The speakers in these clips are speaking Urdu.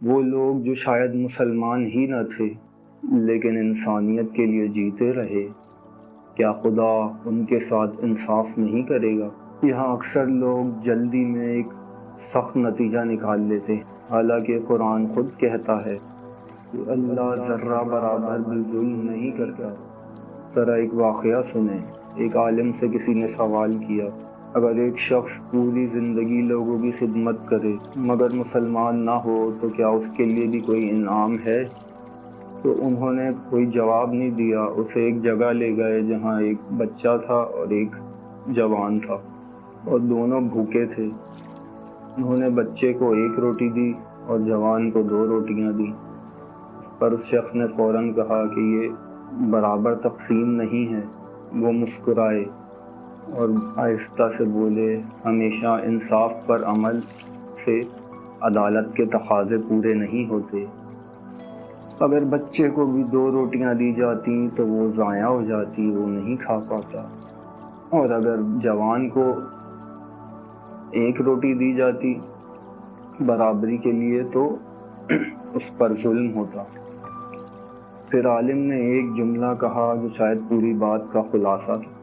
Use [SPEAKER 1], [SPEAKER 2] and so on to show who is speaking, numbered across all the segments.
[SPEAKER 1] وہ لوگ جو شاید مسلمان ہی نہ تھے لیکن انسانیت کے لیے جیتے رہے، کیا خدا ان کے ساتھ انصاف نہیں کرے گا؟ یہاں اکثر لوگ جلدی میں ایک سخت نتیجہ نکال لیتے ہیں، حالانکہ قرآن خود کہتا ہے کہ اللہ ذرہ برابر بھی ظلم نہیں کرتا۔ ذرا ایک واقعہ سنیں۔ ایک عالم سے کسی نے سوال کیا، اگر ایک شخص پوری زندگی لوگوں کی خدمت کرے مگر مسلمان نہ ہو تو کیا اس کے لیے بھی کوئی انعام ہے؟ تو انہوں نے کوئی جواب نہیں دیا۔ اسے ایک جگہ لے گئے جہاں ایک بچہ تھا اور ایک جوان تھا، اور دونوں بھوکے تھے۔ انہوں نے بچے کو 1 روٹی دی اور جوان کو 2 روٹیاں دی۔ اس پر اس شخص نے فوراً کہا کہ یہ برابر تقسیم نہیں ہے۔ وہ مسکرائے اور آہستہ سے بولے، ہمیشہ انصاف پر عمل سے عدالت کے تقاضے پورے نہیں ہوتے۔ اگر بچے کو بھی 2 روٹیاں دی جاتی تو وہ ضائع ہو جاتی، وہ نہیں کھا پاتا، اور اگر جوان کو 1 روٹی دی جاتی برابری کے لیے تو اس پر ظلم ہوتا۔ پھر عالم نے ایک جملہ کہا جو شاید پوری بات کا خلاصہ تھا۔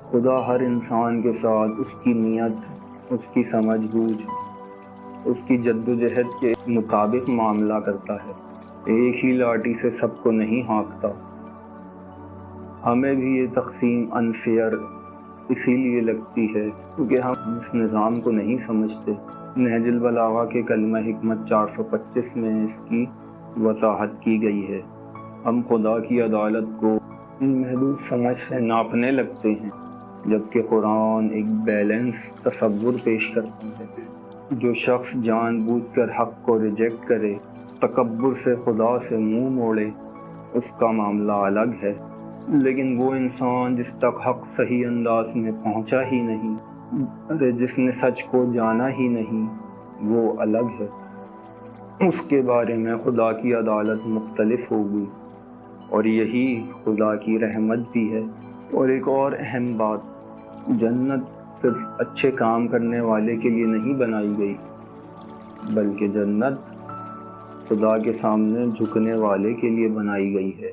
[SPEAKER 1] خدا ہر انسان کے ساتھ اس کی نیت، اس کی سمجھ بوجھ، اس کی جد و جہد کے مطابق معاملہ کرتا ہے۔ ایک ہی لاٹھی سے سب کو نہیں ہانکتا۔ ہمیں بھی یہ تقسیم انفیئر اسی لیے لگتی ہے کیونکہ ہم اس نظام کو نہیں سمجھتے۔ نہج البلاغہ کے کلمہ حکمت 425 میں اس کی وضاحت کی گئی ہے۔ ہم خدا کی عدالت کو محدود سمجھ سے ناپنے لگتے ہیں، جبکہ قرآن ایک بیلنس تصور پیش کرتا ہے۔ جو شخص جان بوجھ کر حق کو ریجیکٹ کرے، تکبر سے خدا سے منہ موڑے، اس کا معاملہ الگ ہے، لیکن وہ انسان جس تک حق صحیح انداز میں پہنچا ہی نہیں، جس نے سچ کو جانا ہی نہیں، وہ الگ ہے۔ اس کے بارے میں خدا کی عدالت مختلف ہوگی، اور یہی خدا کی رحمت بھی ہے۔ اور ایک اور اہم بات، جنت صرف اچھے کام کرنے والے کے لیے نہیں بنائی گئی، بلکہ جنت خدا کے سامنے جھکنے والے کے لیے بنائی گئی ہے۔